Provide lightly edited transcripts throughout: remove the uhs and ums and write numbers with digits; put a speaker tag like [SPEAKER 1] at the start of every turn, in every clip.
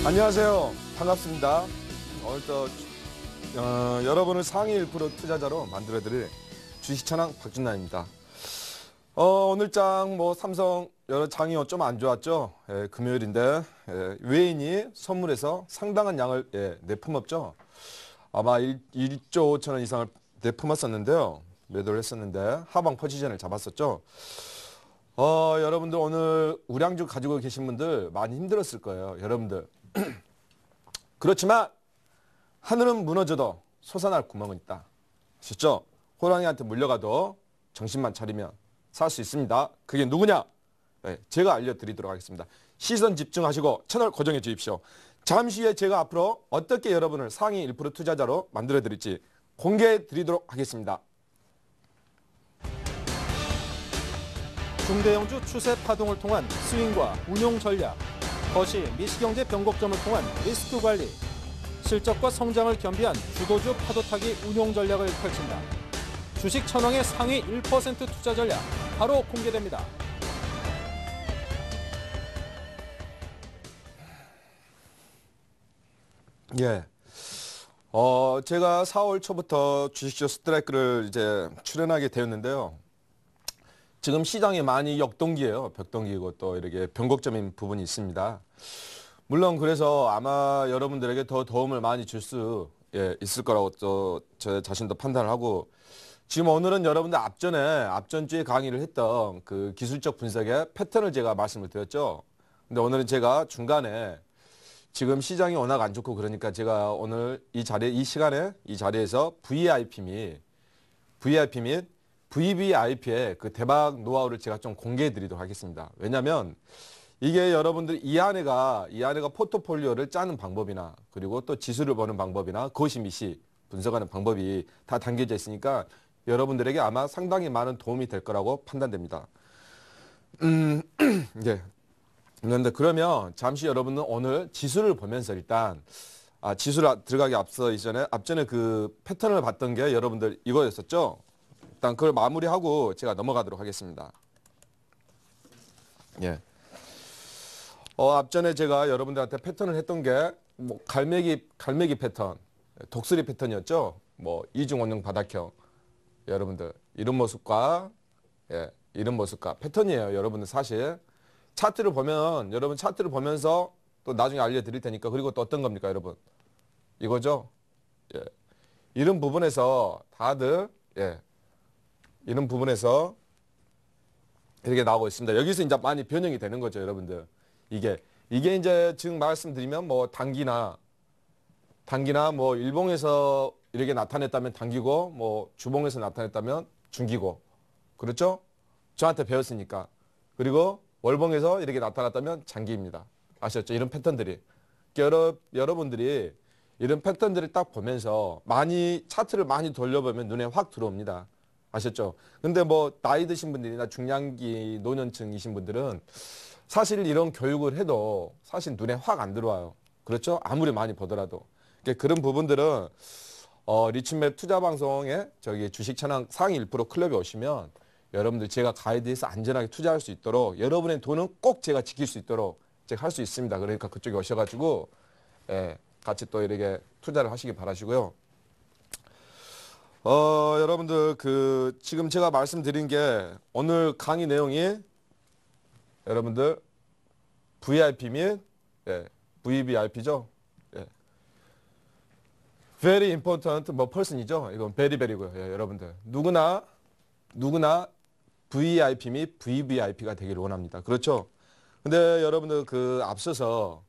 [SPEAKER 1] 안녕하세요. 반갑습니다. 오늘도 여러분을 상위 1% 투자자로 만들어드릴 주식천왕 박준남입니다. 오늘 장 삼성 여러 장이 좀 안 좋았죠. 금요일인데 외인이 선물해서 상당한 양을 내품었죠. 아마 1조 5천원 이상을 내품었었는데요. 매도를 했었는데 하방 포지션을 잡았었죠. 여러분들 오늘 우량주 가지고 계신 분들 많이 힘들었을 거예요. 여러분들. 그렇지만 하늘은 무너져도 솟아날 구멍은 있다. 아셨죠? 호랑이한테 물려가도 정신만 차리면 살 수 있습니다. 그게 누구냐? 제가 알려드리도록 하겠습니다. 시선 집중하시고 채널 고정해 주십시오. 잠시 후에 제가 앞으로 어떻게 여러분을 상위 1% 투자자로 만들어드릴지 공개해 드리도록 하겠습니다.
[SPEAKER 2] 중대형주 추세 파동을 통한 스윙과 운용 전략, 거시 미시경제 변곡점을 통한 리스크 관리, 실적과 성장을 겸비한 주도주 파도타기 운용 전략을 펼친다. 주식 천왕의 상위 1% 투자 전략 바로 공개됩니다.
[SPEAKER 1] 예. 제가 4월 초부터 주식쇼 스트라이크를 이제 출연하게 되었는데요. 지금 시장이 많이 역동기예요. 벽동기이고 또 이렇게 변곡점인 부분이 있습니다. 물론 그래서 아마 여러분들에게 더 도움을 많이 줄 수 있을 거라고 또 제 자신도 판단을 하고, 지금 오늘은 여러분들 앞전주에 강의를 했던 그 기술적 분석의 패턴을 제가 말씀을 드렸죠. 근데 오늘은 제가 중간에 지금 시장이 워낙 안 좋고 그러니까 제가 오늘 이 자리에서 VIP 및 VVIP의 그 대박 노하우를 제가 좀 공개해 드리도록 하겠습니다. 왜냐하면 이게 여러분들 이 안에가 포트폴리오를 짜는 방법이나 그리고 또 지수를 보는 방법이나 거시미시 분석하는 방법이 다 담겨져 있으니까 여러분들에게 아마 상당히 많은 도움이 될 거라고 판단됩니다. 예. 그런데 그러면 잠시 여러분은 오늘 지수를 보면서 일단 지수를 들어가기 앞전에 그 패턴을 봤던 게 여러분들 이거였었죠. 일단 그걸 마무리하고 제가 넘어가도록 하겠습니다. 예. 앞전에 제가 여러분들한테 패턴을 했던 게 갈매기 패턴, 독수리 패턴이었죠. 이중 원형 바닥형. 여러분들 이런 모습과 패턴이에요. 여러분들 사실 차트를 보면 여러분 차트를 보면서 또 나중에 알려드릴 테니까. 그리고 또 어떤 겁니까, 여러분? 이거죠. 예. 이런 부분에서 다들 이런 부분에서 이렇게 나오고 있습니다. 여기서 이제 많이 변형이 되는 거죠, 여러분들. 이게 이제 지금 말씀드리면 단기나 일봉에서 이렇게 나타냈다면 단기고 주봉에서 나타냈다면 중기고. 그렇죠? 저한테 배웠으니까. 그리고 월봉에서 이렇게 나타났다면 장기입니다. 아셨죠? 이런 패턴들이. 여러분들이 이런 패턴들을 딱 보면서 차트를 많이 돌려보면 눈에 확 들어옵니다. 아셨죠? 근데 나이 드신 분들이나 중량기 노년층이신 분들은 사실 이런 교육을 해도 사실 눈에 확 안 들어와요. 그렇죠? 아무리 많이 보더라도. 그런 부분들은 리치맵 투자방송에 주식천왕 상위 1% 클럽에 오시면 여러분들 제가 가이드해서 안전하게 투자할 수 있도록, 여러분의 돈은 꼭 제가 지킬 수 있도록 제가 할 수 있습니다. 그러니까 그쪽에 오셔가지고 같이 또 이렇게 투자를 하시기 바라시고요. 여러분들 지금 제가 말씀드린 게 오늘 강의 내용이 여러분들 VIP 및 VVIP죠. Very important person이죠. 이건 very고요. 여러분들 누구나 VIP 및 VVIP가 되기를 원합니다. 그렇죠? 근데 여러분들 앞서서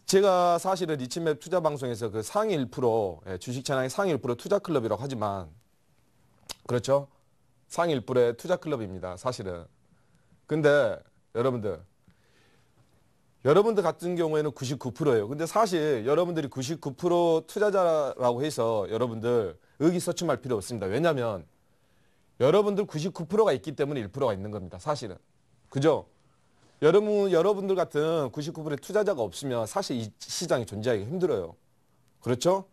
[SPEAKER 1] 제가 사실은 리치맵 투자 방송에서 그 상위 1%, 주식천왕의 상위 1% 투자 클럽이라고 하지만, 그렇죠? 상위 1%의 투자 클럽입니다. 사실은. 근데 여러분들 같은 경우에는 99%예요. 근데 사실 여러분들이 99% 투자자라고 해서 여러분들 의기소침할 필요 없습니다. 왜냐하면 여러분들 99%가 있기 때문에 1%가 있는 겁니다. 사실은. 그죠? 여러분들 같은 99%의 투자자가 없으면 사실 이 시장이 존재하기가 힘들어요. 그렇죠?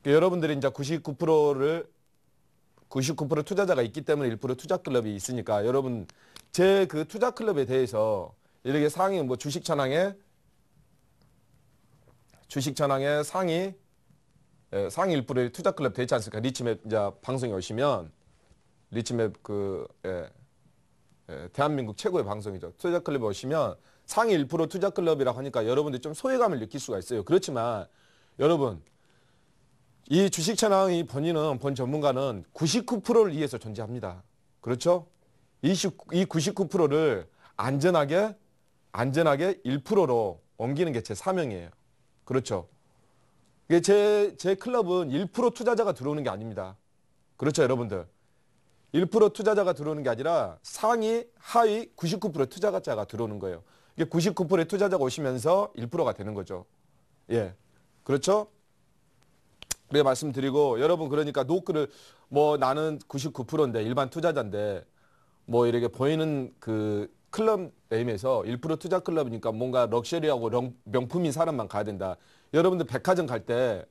[SPEAKER 1] 여러분들이 이제 99% 투자자가 있기 때문에 1% 투자 클럽이 있으니까 여러분 제 그 투자 클럽에 대해서 이렇게 상위 주식천왕에 주식천왕의 상위 1%의 투자클럽 되지 않습니까? 리치맵 이제 방송에 오시면 리치맵 대한민국 최고의 방송이죠. 투자클럽에 오시면 상위 1% 투자클럽이라고 하니까 여러분들 좀 소외감을 느낄 수가 있어요. 그렇지만 여러분 이 주식천왕의 본 전문가는 99%를 위해서 존재합니다. 그렇죠? 이 99%를 안전하게 1%로 옮기는 게 제 사명이에요. 그렇죠? 제 클럽은 1% 투자자가 들어오는 게 아닙니다. 그렇죠, 여러분들? 1% 투자자가 들어오는 게 아니라 상위, 하위 99% 투자자가 들어오는 거예요. 이게 99%의 투자자가 오시면서 1%가 되는 거죠. 예. 그렇죠? 그렇게 말씀드리고, 여러분, 그러니까 노크를, 뭐, 나는 99%인데, 일반 투자자인데, 뭐, 이렇게 보이는 그 클럽 네임에서 1% 투자 클럽이니까 뭔가 럭셔리하고 명품인 사람만 가야 된다. 여러분들 백화점 갈 때,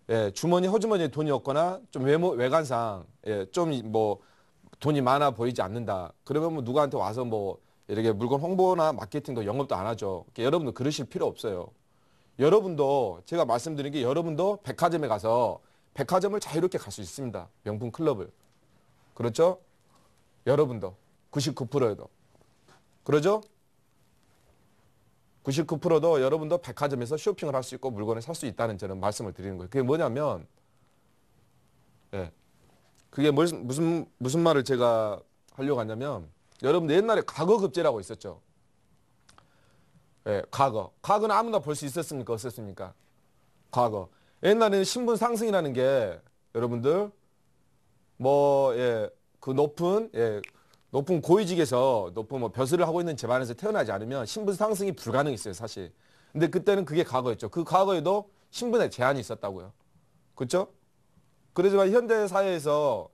[SPEAKER 1] 예, 허주머니에 돈이 없거나 좀 외관상, 예, 좀 뭐, 돈이 많아 보이지 않는다. 그러면 뭐 누구한테 와서 뭐, 이렇게 물건 홍보나 마케팅도 영업도 안 하죠. 여러분들 그러실 필요 없어요. 여러분도 제가 말씀드린 게 여러분도 백화점에 가서 백화점을 자유롭게 갈 수 있습니다. 명품 클럽을. 그렇죠? 여러분도 99%도. 그러죠? 99%도 여러분도 백화점에서 쇼핑을 할 수 있고 물건을 살 수 있다는 저는 말씀을 드리는 거예요. 그게 뭐냐면 예. 그게 무슨 말을 제가 하려고 하냐면 여러분 옛날에 과거급제라고 있었죠. 예, 과거. 과거는 아무나 볼 수 있었습니까? 없었습니까? 과거. 옛날에는 신분 상승이라는 게 여러분들 뭐 예, 그 높은 고위직에서 높은 뭐 벼슬을 하고 있는 집안에서 태어나지 않으면 신분 상승이 불가능했어요, 사실. 근데 그때는 그게 과거였죠. 그 과거에도 신분에 제한이 있었다고요. 그렇죠? 그렇지만 현대사회에서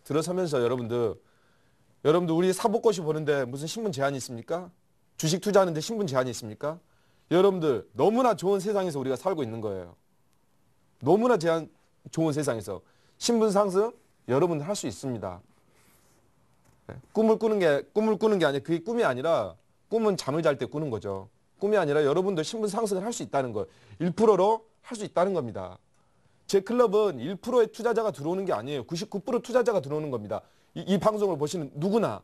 [SPEAKER 1] 들어서면서 여러분들 우리 사법고시 보는데 무슨 신분 제한이 있습니까? 주식 투자하는데 신분 제한이 있습니까? 여러분들 너무나 좋은 세상에서 우리가 살고 있는 거예요. 너무나 좋은 세상에서 신분 상승 여러분들 할 수 있습니다. 꿈을 꾸는 게 아니라 그게 꿈이 아니라 꿈은 잠을 잘 때 꾸는 거죠. 꿈이 아니라 여러분들 신분 상승을 할 수 있다는 거. 1%로 할 수 있다는 겁니다. 제 클럽은 1%의 투자자가 들어오는 게 아니에요. 99% 투자자가 들어오는 겁니다. 이 방송을 보시는 누구나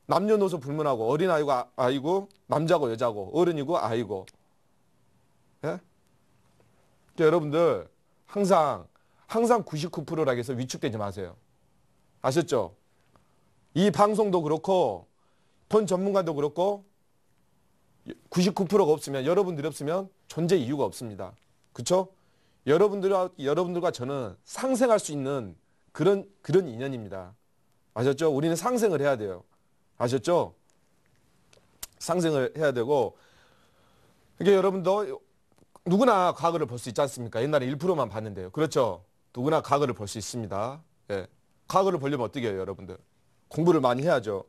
[SPEAKER 1] 남녀노소 불문하고 어린아이고 남자고 여자고 어른이고 아이고 예? 여러분들 항상 99%라 해서 위축되지 마세요. 아셨죠? 이 방송도 그렇고 본 전문가도 그렇고 99%가 없으면 여러분들이 없으면 존재 이유가 없습니다. 그렇죠? 여러분들과 저는 상생할 수 있는 그런 인연입니다. 아셨죠? 우리는 상생을 해야 돼요. 아셨죠? 상생을 해야 되고 이게 여러분도 누구나 과거를 볼 수 있지 않습니까? 옛날에 1%만 봤는데요. 그렇죠? 누구나 과거를 볼 수 있습니다. 예. 과거를 보려면 어떻게 해요, 여러분들? 공부를 많이 해야죠.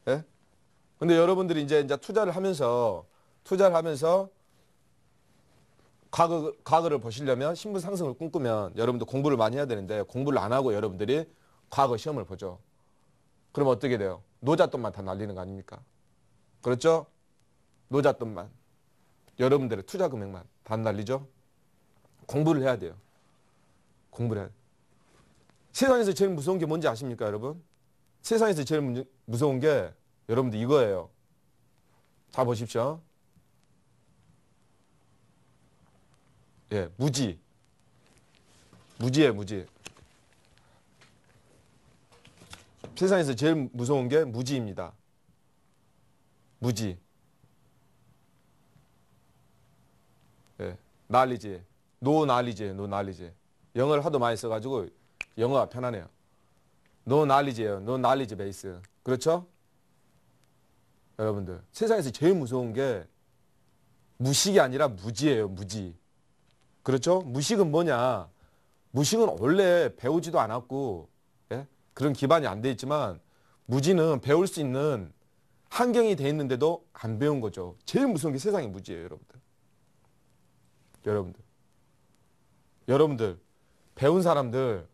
[SPEAKER 1] 예? 근데 여러분들이 이제 투자를 하면서 과거를 보시려면 신분 상승을 꿈꾸면 여러분들 공부를 많이 해야 되는데 공부를 안 하고 여러분들이 과거 시험을 보죠. 그럼 어떻게 돼요? 노잣돈만 다 날리는 거 아닙니까? 그렇죠? 노잣돈만. 여러분들의 투자 금액만 다 날리죠? 공부를 해야 돼요. 공부를 해야 돼요. 세상에서 제일 무서운 게 뭔지 아십니까, 여러분? 세상에서 제일 무서운 게 여러분들 이거예요. 자, 보십시오. 예, 무지. 무지예요, 무지. 세상에서 제일 무서운 게 무지입니다. 무지. 예, knowledge. no knowledge. 영어를 하도 많이 써가지고 영어가 편하네요. no knowledge예요. no knowledge base. 그렇죠? 여러분들 세상에서 제일 무서운 게 무식이 아니라 무지예요. 무지. 그렇죠? 무식은 뭐냐? 무식은 원래 배우지도 않았고 예? 그런 기반이 안 돼 있지만 무지는 배울 수 있는 환경이 돼 있는데도 안 배운 거죠. 제일 무서운 게 세상의 무지예요. 여러분들 배운 사람들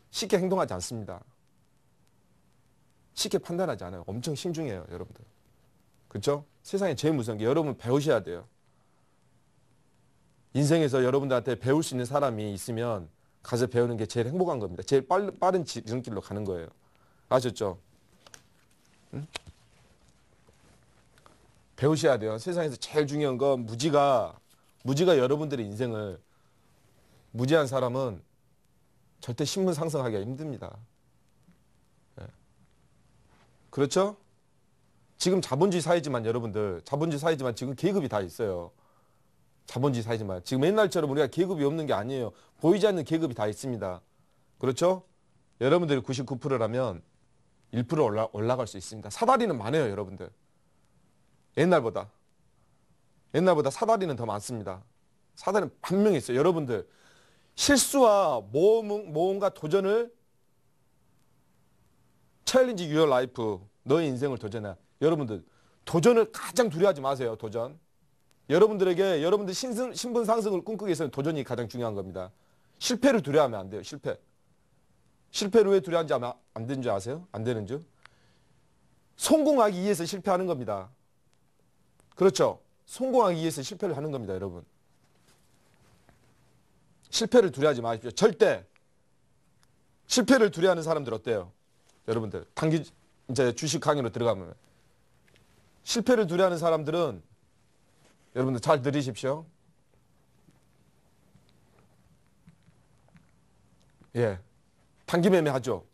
[SPEAKER 1] 쉽게 행동하지 않습니다. 쉽게 판단하지 않아요. 엄청 신중해요, 여러분들. 그렇죠? 세상에 제일 무서운 게 여러분 배우셔야 돼요. 인생에서 여러분들한테 배울 수 있는 사람이 있으면 가서 배우는 게 제일 행복한 겁니다. 제일 빠른 지름길로 가는 거예요. 아셨죠? 응? 배우셔야 돼요. 세상에서 제일 중요한 건 무지가 여러분들의 인생을, 무지한 사람은 절대 신분 상승하기가 힘듭니다. 예. 그렇죠? 지금 자본주의 사회지만 여러분들, 자본주의 사회지만 지금 계급이 다 있어요. 자본주의 사회지만 지금 옛날처럼 우리가 계급이 없는 게 아니에요. 보이지 않는 계급이 다 있습니다. 그렇죠? 여러분들이 99%라면 1% 올라갈 수 있습니다. 사다리는 많아요, 여러분들. 옛날보다 사다리는 더 많습니다. 사다리는 분명히 있어요. 여러분들 실수와 모험과 도전을 챌린지 유어 라이프, 너의 인생을 도전해. 여러분들 도전을 가장 두려워하지 마세요. 도전. 여러분들에게 여러분들 신분 상승을 꿈꾸기 위해서는 도전이 가장 중요한 겁니다. 실패를 두려워하면 안 돼요. 실패를 왜 두려워하는지 안 되는 줄 아세요? 안 되는 줄? 성공하기 위해서 실패하는 겁니다. 그렇죠? 성공하기 위해서 실패를 하는 겁니다, 여러분. 실패를 두려워하지 마십시오. 절대. 실패를 두려워하는 사람들 어때요? 여러분들 이제 주식 강의로 들어가면 실패를 두려워하는 사람들은 여러분들 잘 들으십시오. 예, 단기매매 하죠.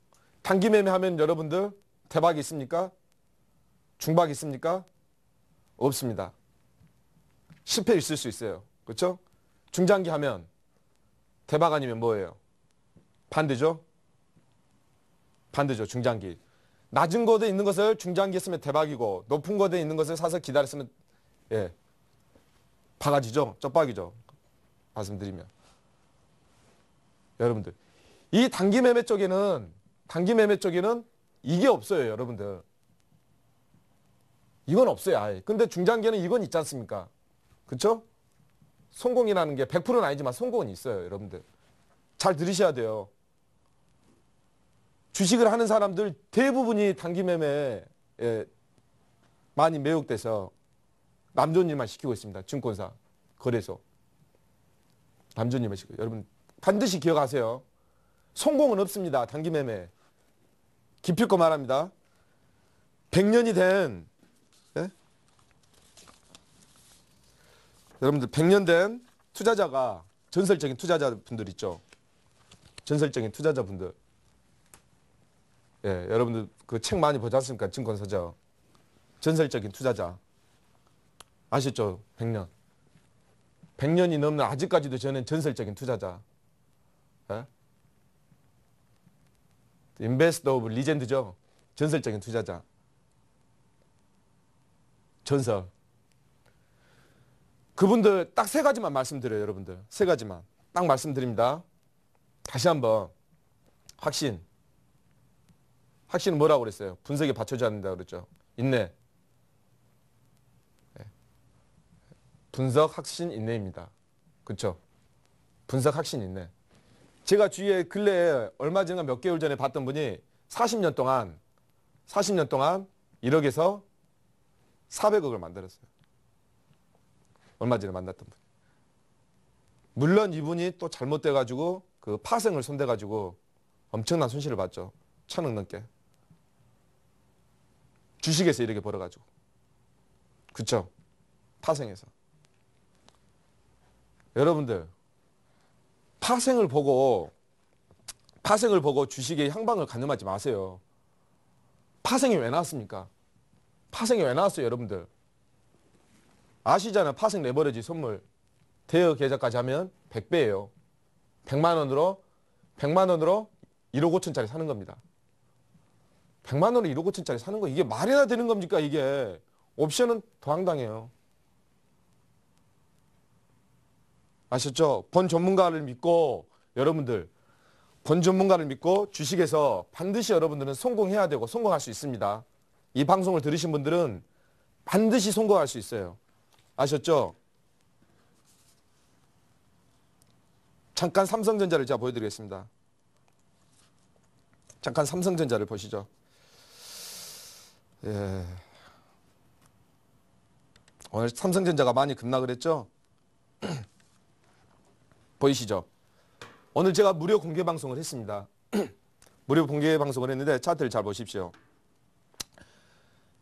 [SPEAKER 1] 단기매매 하면 여러분들 대박이 있습니까? 중박이 있습니까? 없습니다. 실패 있을 수 있어요. 그렇죠? 중장기 하면 대박 아니면 뭐예요? 반대죠? 반대죠. 중장기. 낮은 곳에 있는 것을 중장기 했으면 대박이고 높은 곳에 있는 것을 사서 기다렸으면 예, 바가지죠. 쩍박이죠. 말씀드리면. 여러분들 이 단기매매 쪽에는 이게 없어요. 여러분들. 이건 없어요. 아예. 근데 중장기에는 이건 있지 않습니까? 그렇죠? 성공이라는 게 100%는 아니지만 성공은 있어요. 여러분들. 잘 들으셔야 돼요. 주식을 하는 사람들 대부분이 단기매매에 많이 매혹돼서 남 좋은 일만 시키고 있습니다. 증권사, 거래소. 남 좋은 일만 시키고. 여러분 반드시 기억하세요. 성공은 없습니다. 단기매매. 기필코 말합니다. 100년이 된 여러분들 100년 된 투자자가 전설적인 투자자분들 있죠. 전설적인 투자자분들. 예, 여러분들 그 책 많이 보지 않습니까? 증권사죠. 전설적인 투자자. 아시죠? 100년. 100년이 넘는 아직까지도 저는 전설적인 투자자. 예? 인베스터 오브 리젠드죠. 전설적인 투자자. 전설. 그분들 딱 3가지만 말씀드려요. 여러분들. 3가지만. 딱 말씀드립니다. 다시 한번. 확신은 뭐라고 그랬어요? 분석에 받쳐줘야 한다고 그랬죠. 인내. 네. 분석, 확신, 인내입니다. 그렇죠? 분석, 확신, 인내. 제가 주위에 근래에 얼마 전에 몇 개월 전에 봤던 분이 40년 동안 1억에서 400억을 만들었어요. 얼마 전에 만났던 분. 물론 이분이 또 잘못돼가지고 그 파생을 손대가지고 엄청난 손실을 봤죠. 1,000억 넘게. 주식에서 이렇게 벌어가지고. 그쵸? 파생해서. 여러분들 파생을 보고 주식의 향방을 가늠하지 마세요. 파생이 왜 나왔습니까? 파생이 왜 나왔어요, 여러분들? 아시잖아요. 파생 레버리지 선물. 대여 계좌까지 하면 100배예요. 100만 원으로 1억 5천짜리 사는 겁니다. 100만 원으로 1억 5천짜리 사는 거 이게 말이나 되는 겁니까, 이게? 옵션은 더 황당해요. 아셨죠? 본 전문가를 믿고 여러분들 본 전문가를 믿고 주식에서 반드시 여러분들은 성공해야 되고 성공할 수 있습니다. 이 방송을 들으신 분들은 반드시 성공할 수 있어요. 아셨죠? 잠깐 삼성전자를 제가 보여드리겠습니다. 잠깐 삼성전자를 보시죠. 예. 오늘 삼성전자가 많이 급락을 했죠? 보이시죠? 오늘 제가 무료 공개 방송을 했습니다. 무료 공개 방송을 했는데 차트를 잘 보십시오.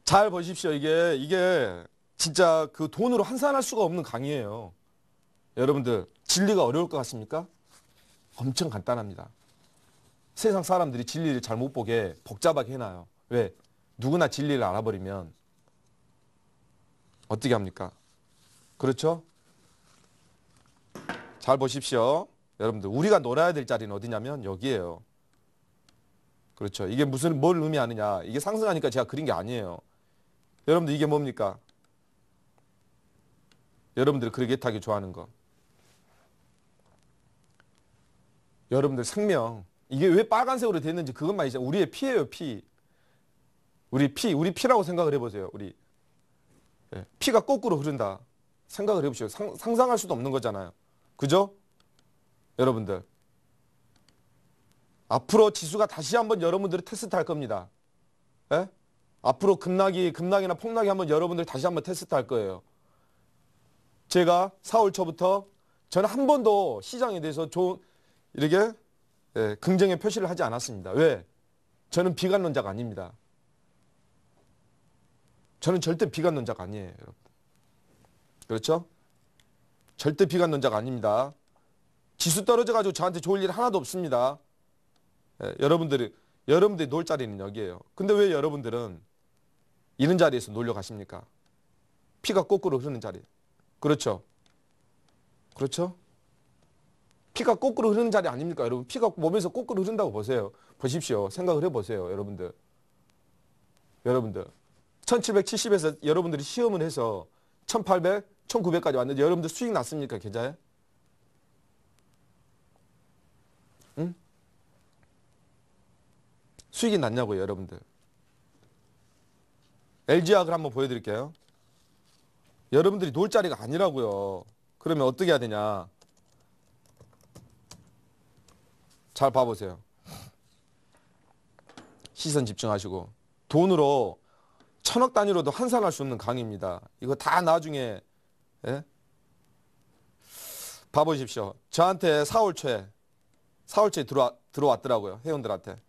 [SPEAKER 1] 잘 보십시오. 이게 진짜 그 돈으로 환산할 수가 없는 강의예요. 여러분들 진리가 어려울 것 같습니까? 엄청 간단합니다. 세상 사람들이 진리를 잘 못 보게 복잡하게 해놔요. 왜? 누구나 진리를 알아버리면 어떻게 합니까? 그렇죠? 잘 보십시오. 여러분들 우리가 놀아야 될 자리는 어디냐면 여기에요. 그렇죠. 이게 뭘 의미하느냐. 이게 상승하니까 제가 그린 게 아니에요. 여러분들 이게 뭡니까? 여러분들이 그러게타기 좋아하는 거. 여러분들 생명. 이게 왜 빨간색으로 됐는지 그것만 이제 우리의 피예요, 피. 우리 피라고 생각을 해보세요. 우리 피가 거꾸로 흐른다. 생각을 해보시오. 상상할 수도 없는 거잖아요. 그죠? 여러분들. 앞으로 지수가 다시 한번 여러분들을 테스트할 겁니다. 예? 앞으로 급락이나 폭락이 한번 여러분들 다시 한번 테스트할 거예요. 제가 4월 초부터 저는 한 번도 시장에 대해서 이렇게 긍정의 표시를 하지 않았습니다. 왜? 저는 비관론자가 아닙니다. 저는 절대 비관론자가 아니에요. 여러분. 그렇죠? 절대 비관론자가 아닙니다. 지수 떨어져가지고 저한테 좋을 일 하나도 없습니다. 여러분들이 놀 자리는 여기에요. 근데 왜 여러분들은 이런 자리에서 놀려 가십니까? 피가 거꾸로 흐르는 자리. 그렇죠? 그렇죠? 피가 거꾸로 흐르는 자리 아닙니까? 여러분 피가 몸에서 거꾸로 흐른다고 보세요. 보십시오. 생각을 해보세요. 여러분들. 1770에서 여러분들이 시험을 해서 1800, 1900까지 왔는데 여러분들 수익 났습니까? 계좌에? 응? 수익이 났냐고요, 여러분들. LG화학을 한번 보여드릴게요. 여러분들이 놀 자리가 아니라고요. 그러면 어떻게 해야 되냐. 잘 봐보세요. 시선 집중하시고. 돈으로 1000억 단위로도 환산할 수 없는 강의입니다. 이거 다 나중에 봐보십시오. 저한테 4월 초에 들어왔더라고요. 회원들한테.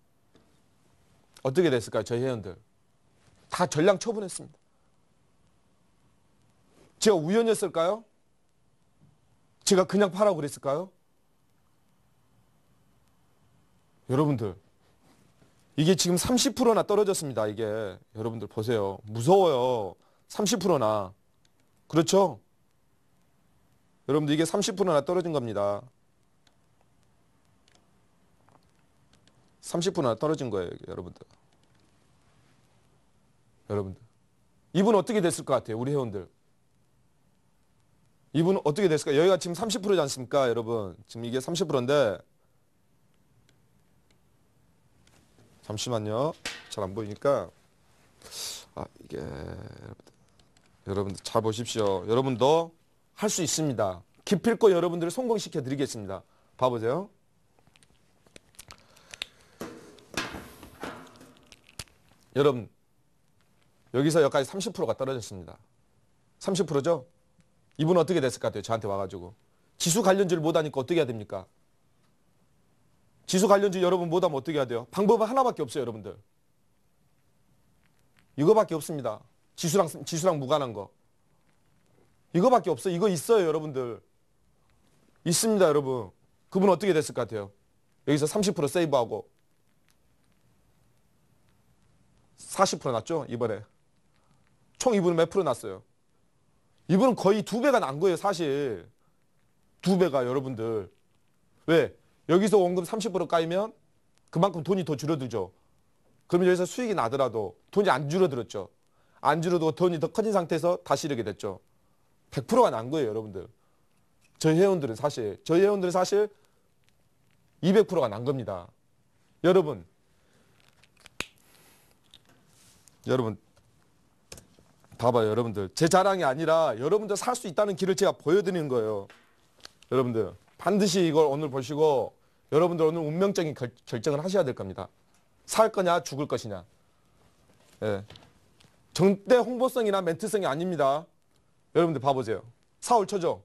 [SPEAKER 1] 어떻게 됐을까요? 저희 회원들. 다 전량 처분했습니다. 제가 우연이었을까요? 제가 그냥 파라고 그랬을까요? 여러분들 이게 지금 30%나 떨어졌습니다. 이게 여러분들 보세요. 무서워요. 30%나. 그렇죠? 여러분들 이게 30%나 떨어진 겁니다. 30%나 떨어진 거예요. 여러분들. 이분 어떻게 됐을 것 같아요? 우리 회원들. 이분 어떻게 됐을까? 여기가 지금 30%지 않습니까? 여러분. 지금 이게 30%인데 잠시만요. 잘 안 보이니까. 이게 여러분들 잘 보십시오. 여러분도 할 수 있습니다. 기필코 여러분들을 성공시켜 드리겠습니다. 봐보세요. 여러분 여기서 여기까지 30%가 떨어졌습니다. 30%죠? 이분은 어떻게 됐을 것 같아요? 저한테 와가지고. 지수 관련주를 못하니까 어떻게 해야 됩니까? 지수 관련주 여러분 못하면 어떻게 해야 돼요? 방법은 하나밖에 없어요. 여러분들. 이거밖에 없습니다. 지수랑 무관한 거. 이거밖에 없어요. 이거 있어요. 여러분들. 있습니다. 여러분. 그분은 어떻게 됐을 것 같아요? 여기서 30% 세이브하고 40% 났죠? 이번에. 총 이분은 몇 프로 났어요? 이분은 거의 2배가 난 거예요. 사실. 2배가 여러분들. 왜? 여기서 원금 30% 까이면 그만큼 돈이 더 줄어들죠. 그러면 여기서 수익이 나더라도 돈이 안 줄어들었죠. 안 줄어도 돈이 더 커진 상태에서 다시 이렇게 됐죠. 100%가 난 거예요. 여러분들. 저희 회원들은 사실 200%가 난 겁니다. 여러분 봐봐요. 여러분들. 제 자랑이 아니라 여러분들 살 수 있다는 길을 제가 보여드리는 거예요. 여러분들 반드시 이걸 오늘 보시고 여러분들 오늘 운명적인 결정을 하셔야 될 겁니다. 살 거냐 죽을 것이냐. 예. 절대 홍보성이나 멘트성이 아닙니다. 여러분들 봐보세요. 4월 초죠.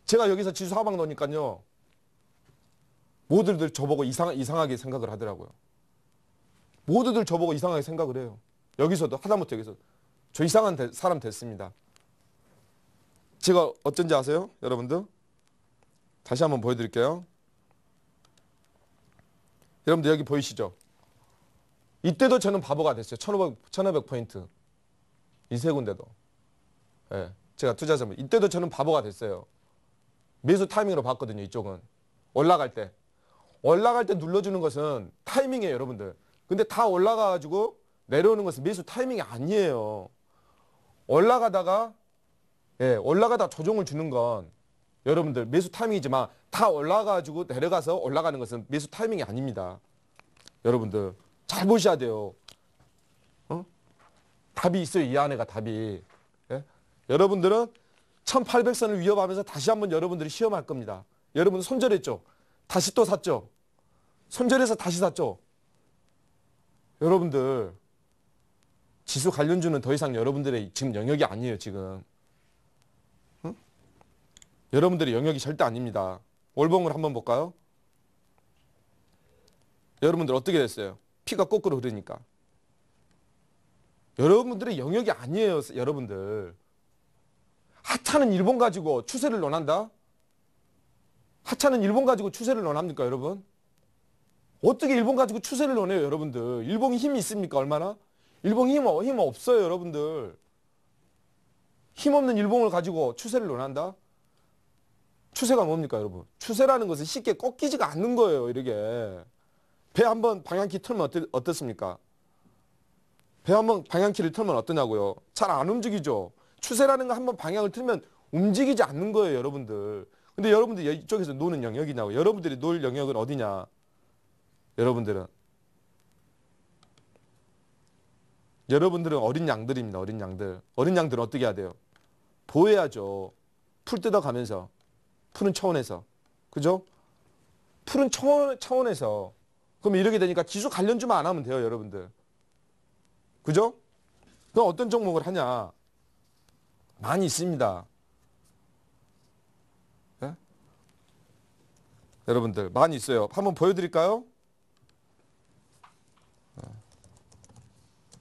[SPEAKER 1] 제가 여기서 지수 하방 넣으니까요. 모두들 저보고 이상하게 생각을 하더라고요. 모두들 저보고 이상하게 생각을 해요. 여기서도 하다못해 여기서 저 이상한 사람 됐습니다. 제가 어쩐지 아세요? 여러분들 다시 한번 보여드릴게요. 여러분들 여기 보이시죠? 이때도 저는 바보가 됐어요. 1500포인트 이 세 군데도. 예, 제가 투자자면 이때도 저는 바보가 됐어요. 매수 타이밍으로 봤거든요. 이쪽은 올라갈 때 눌러주는 것은 타이밍이에요. 여러분들. 근데 다 올라가가지고 내려오는 것은 매수 타이밍이 아니에요. 올라가다가 조정을 주는 건 여러분들 매수 타이밍이지만 다 올라가가지고 내려가서 올라가는 것은 매수 타이밍이 아닙니다. 여러분들 잘 보셔야 돼요. 답이 있어요. 이 안에가 답이. 예? 여러분들은 1800선을 위협하면서 다시 한번 여러분들이 시험할 겁니다. 여러분 손절했죠? 다시 또 샀죠? 손절해서 다시 샀죠? 여러분들 지수 관련주는 더 이상 여러분들의 지금 영역이 아니에요. 지금. 응? 여러분들의 영역이 절대 아닙니다. 월봉을 한번 볼까요? 여러분들 어떻게 됐어요? 피가 거꾸로 흐르니까. 여러분들의 영역이 아니에요. 여러분들. 하차는 일본 가지고 추세를 논한다? 하차는 일본 가지고 추세를 논합니까, 여러분? 어떻게 일본 가지고 추세를 논해요, 여러분들? 일본이 힘이 있습니까, 얼마나? 일본이 힘 없어요, 여러분들. 힘없는 일본을 가지고 추세를 논한다? 추세가 뭡니까, 여러분? 추세라는 것은 쉽게 꺾이지가 않는 거예요, 이렇게. 배 한번 방향키 틀면 어떻습니까? 배 한번 방향키를 틀면 어떠냐고요? 잘 안 움직이죠? 추세라는 거 한번 방향을 틀면 움직이지 않는 거예요, 여러분들. 근데 여러분들 이쪽에서 노는 영역이냐고. 여러분들이 놀 영역은 어디냐? 여러분들은 어린 양들입니다. 어린 양들. 어린 양들은 어떻게 해야 돼요? 보호해야죠. 풀 뜯어가면서. 푸른 초원에서. 그죠? 푸른 초원에서. 그럼 이렇게 되니까 지수 관련주만 안 하면 돼요, 여러분들. 그죠? 그럼 어떤 종목을 하냐? 많이 있습니다. 네? 여러분들 많이 있어요. 한번 보여드릴까요?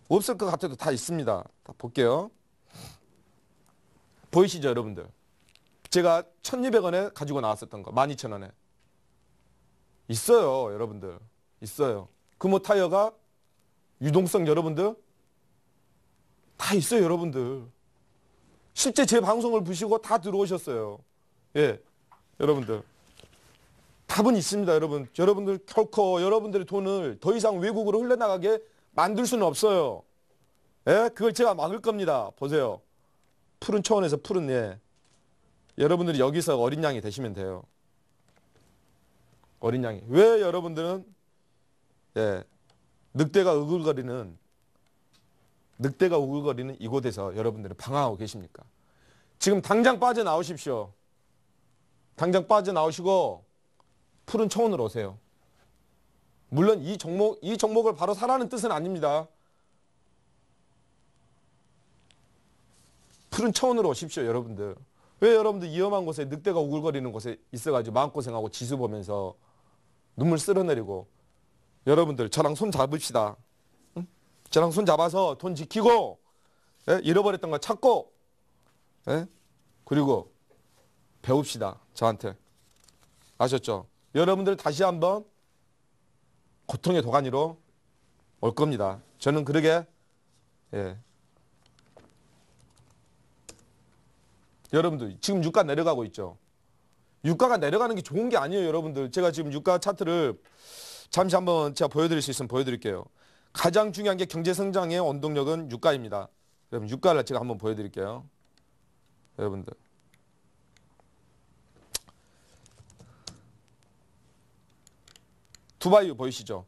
[SPEAKER 1] 없을 것 같아도 다 있습니다. 다 볼게요. 보이시죠, 여러분들? 제가 1200원에 가지고 나왔었던 거 12,000원에 있어요. 여러분들 있어요. 금호 타이어가 유동성 여러분들 다 있어요. 여러분들 실제 제 방송을 보시고 다 들어오셨어요. 예, 여러분들 답은 있습니다. 여러분들 결코 여러분들의 돈을 더 이상 외국으로 흘러나가게 만들 수는 없어요. 예, 그걸 제가 막을 겁니다. 보세요. 푸른 초원에서 푸른 예. 여러분들이 여기서 어린 양이 되시면 돼요. 어린 양이. 왜 여러분들은 예, 늑대가 우글거리는 이곳에서 여러분들은 방황하고 계십니까? 지금 당장 빠져나오십시오. 당장 빠져나오시고 푸른 초원으로 오세요. 물론 이 종목을 바로 사라는 뜻은 아닙니다. 푸른 초원으로 오십시오, 여러분들. 왜 여러분들 위험한 곳에 늑대가 우글거리는 곳에 있어가지고 마음고생하고 지수 보면서 눈물 쓸어내리고 여러분들 저랑 손 잡읍시다. 응? 저랑 손 잡아서 돈 지키고 예? 잃어버렸던 거 찾고 예? 그리고 배웁시다. 저한테. 아셨죠? 여러분들 다시 한번 고통의 도가니로 올 겁니다. 저는 그러게 예. 여러분들 지금 유가 내려가고 있죠. 유가가 내려가는 게 좋은 게 아니에요. 여러분들 제가 지금 유가 차트를 잠시 한번 제가 보여드릴 수 있으면 보여드릴게요. 가장 중요한 게 경제성장의 원동력은 유가입니다. 여러분 유가를 제가 한번 보여드릴게요. 여러분들 두바이유 보이시죠?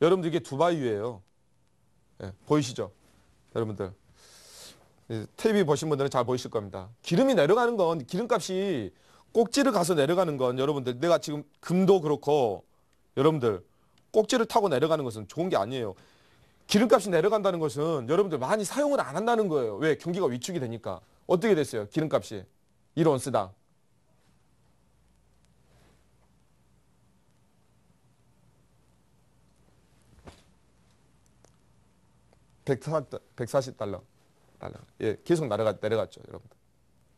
[SPEAKER 1] 여러분들 이게 두바이유예요. 예, 보이시죠? 여러분들 TV 보신 분들은 잘 보이실 겁니다. 기름이 내려가는 건 기름값이 꼭지를 가서 내려가는 건 여러분들 내가 지금 금도 그렇고 여러분들 꼭지를 타고 내려가는 것은 좋은 게 아니에요. 기름값이 내려간다는 것은 여러분들 많이 사용을 안 한다는 거예요. 왜? 경기가 위축이 되니까. 어떻게 됐어요? 기름값이 1온스당. 140달러. 예, 계속 내려갔죠, 여러분들.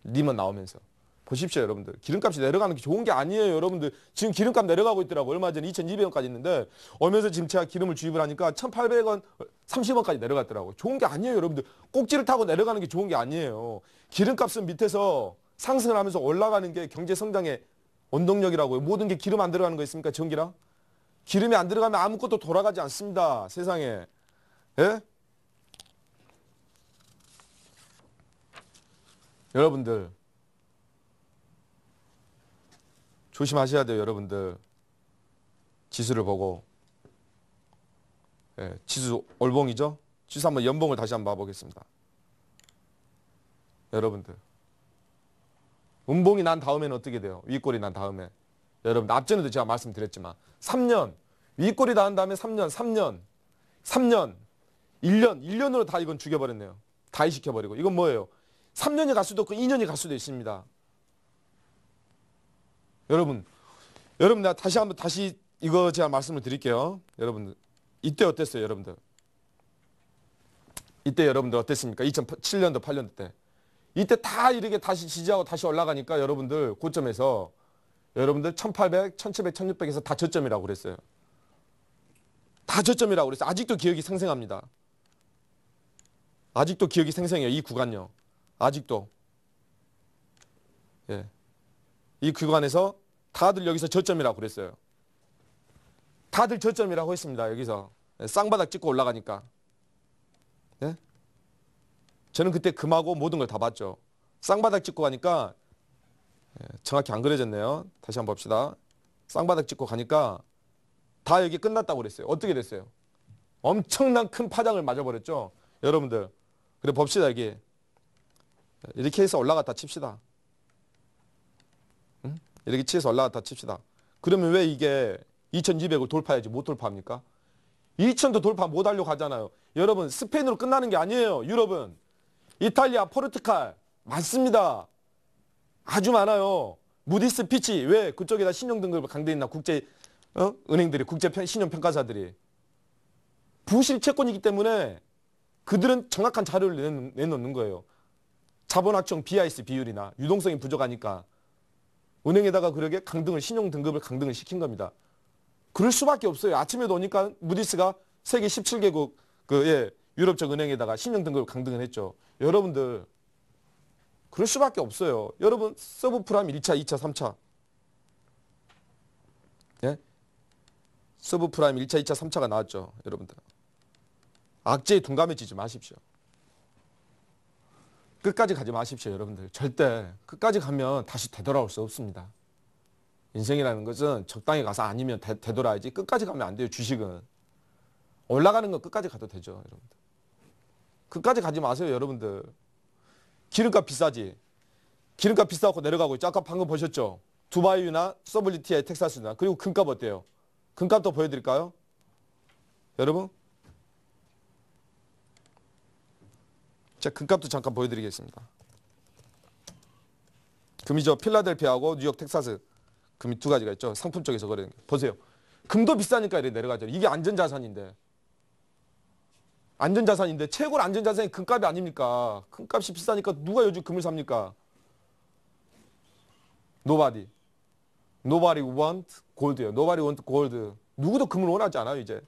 [SPEAKER 1] 리먼 나오면서. 보십시오, 여러분들. 기름값이 내려가는 게 좋은 게 아니에요, 여러분들. 지금 기름값 내려가고 있더라고요. 얼마 전에 2,200원까지 있는데 오면서 지금 제가 기름을 주입을 하니까 1,800원, 30원까지 내려갔더라고요. 좋은 게 아니에요, 여러분들. 꼭지를 타고 내려가는 게 좋은 게 아니에요. 기름값은 밑에서 상승을 하면서 올라가는 게 경제 성장의 원동력이라고요. 모든 게 기름 안 들어가는 거 있습니까, 전기랑? 기름이 안 들어가면 아무것도 돌아가지 않습니다, 세상에. 예? 여러분들 조심하셔야 돼요, 여러분들. 지수를 보고. 예, 지수 올봉이죠? 지수 한번 연봉을 다시 한번 봐보겠습니다. 여러분들. 음봉이 난 다음에는 어떻게 돼요? 윗골이 난 다음에. 여러분, 앞전에도 제가 말씀드렸지만 3년, 윗골이 난 다음에 3년, 1년으로 다 이건 죽여버렸네요. 다 이식해버리고. 이건 뭐예요? 3년이 갈 수도 있고 2년이 갈 수도 있습니다. 여러분 내가 다시 이거 제가 말씀을 드릴게요. 여러분들 이때 어땠어요, 여러분들? 이때 여러분들 어땠습니까? 2007년도 8년도 때. 이때 다 이렇게 다시 지지하고 다시 올라가니까 여러분들 고점에서 여러분들 1800, 1700, 1600에서 다 저점이라고 그랬어요. 다 저점이라고 그랬어요. 아직도 기억이 생생합니다. 아직도 기억이 생생해요. 이 구간요. 아직도. 예. 이 구간에서 다들 여기서 저점이라고 그랬어요. 다들 저점이라고 했습니다. 여기서. 쌍바닥 찍고 올라가니까. 예? 저는 그때 금하고 모든 걸 다 봤죠. 쌍바닥 찍고 가니까 정확히 안 그려졌네요. 다시 한번 봅시다. 쌍바닥 찍고 가니까 다 여기 끝났다고 그랬어요. 어떻게 됐어요? 엄청난 큰 파장을 맞아버렸죠. 여러분들. 그래 봅시다. 여기. 이렇게 해서 올라갔다 칩시다. 응? 이렇게 치해서 올라갔다 칩시다. 그러면 왜 이게 2200을 돌파해야지 못 돌파합니까? 2000도 돌파 못 하려고 하잖아요. 여러분 스페인으로 끝나는 게 아니에요. 유럽은. 이탈리아, 포르투갈 많습니다. 아주 많아요. 무디스, 피치. 왜? 그쪽에다 신용등급을 강대에 있나 국제 은행들이, 국제 신용평가사들이. 부실 채권이기 때문에 그들은 정확한 자료를 내놓는 거예요. 자본학종 BIS 비율이나 유동성이 부족하니까 은행에다가 그러게 신용등급을 강등을 시킨 겁니다. 그럴 수밖에 없어요. 아침에도 오니까 무디스가 세계 17개국 유럽적 은행에다가 신용등급을 강등을 했죠. 여러분들 그럴 수밖에 없어요. 여러분 서브프라임 1차, 2차, 3차. 예? 서브프라임 1차, 2차, 3차가 나왔죠. 여러분들. 악재에 둔감해지지 마십시오. 끝까지 가지 마십시오, 여러분들. 절대 끝까지 가면 다시 되돌아올 수 없습니다. 인생이라는 것은 적당히 가서 아니면 되돌아야지 끝까지 가면 안 돼요, 주식은. 올라가는 건 끝까지 가도 되죠, 여러분들. 끝까지 가지 마세요, 여러분들. 기름값 비싸지. 기름값 비싸고 내려가고 있죠. 아까 방금 보셨죠? 두바이유나 서블리티아, 텍사스나. 그리고 금값 어때요? 금값도 보여드릴까요? 여러분? 자, 금값도 잠깐 보여드리겠습니다. 금이죠. 필라델피아하고 뉴욕, 텍사스. 금이 두 가지가 있죠. 상품 쪽에서 거래되는 게. 보세요. 금도 비싸니까 이렇게 내려가죠. 이게 안전자산인데. 안전자산인데 최고로 안전자산이 금값이 아닙니까? 금값이 비싸니까 누가 요즘 금을 삽니까? Nobody. Nobody want gold예요. Nobody want gold. 누구도 금을 원하지 않아요, 이제.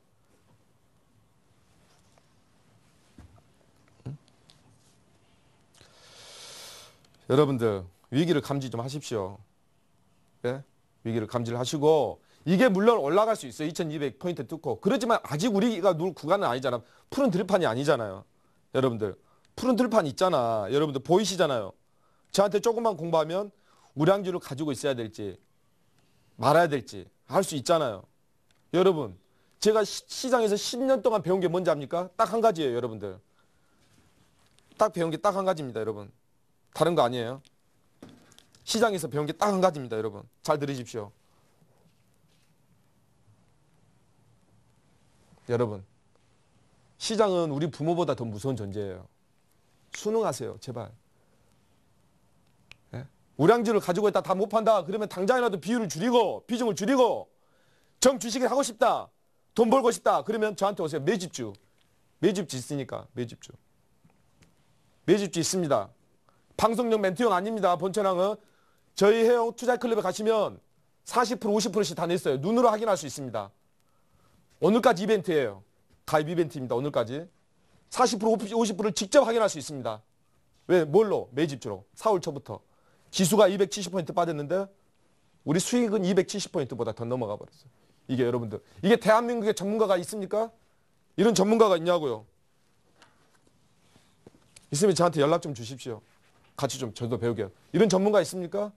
[SPEAKER 1] 여러분들 위기를 감지 좀 하십시오. 예? 위기를 감지를 하시고 이게 물론 올라갈 수 있어요. 2200포인트 뚫고. 그렇지만 아직 우리가 누를 구간은 아니잖아. 푸른 들판이 아니잖아요. 여러분들. 푸른 들판 있잖아. 여러분들 보이시잖아요. 저한테 조금만 공부하면 우량주를 가지고 있어야 될지 말아야 될지 할 수 있잖아요. 여러분. 제가 시장에서 10년 동안 배운 게 뭔지 압니까? 딱 한 가지예요, 여러분들. 딱 배운 게 딱 한 가지입니다, 여러분. 다른 거 아니에요. 시장에서 배운 게 딱 한 가지입니다, 여러분. 잘 들으십시오. 여러분, 시장은 우리 부모보다 더 무서운 존재예요. 순응하세요, 제발. 예? 우량주를 가지고 있다 다 못 판다. 그러면 당장이라도 비율을 줄이고 비중을 줄이고 정주식을 하고 싶다. 돈 벌고 싶다. 그러면 저한테 오세요. 매집주. 매집주 있으니까 매집주. 매집주 있습니다. 방송용 멘트용 아닙니다. 본천왕은 저희 해영 투자클럽에 가시면 40% 50%씩 다 냈어요. 눈으로 확인할 수 있습니다. 오늘까지 이벤트예요. 가입 이벤트입니다. 오늘까지. 40% 50%를 직접 확인할 수 있습니다. 왜? 뭘로? 매집주로. 4월 초부터. 지수가 270포인트 빠졌는데 우리 수익은 270포인트보다 더 넘어가 버렸어요. 이게 여러분들. 이게 대한민국에 전문가가 있습니까? 이런 전문가가 있냐고요. 있으면 저한테 연락 좀 주십시오. 같이 좀 저도 배우게요. 이런 전문가 있습니까?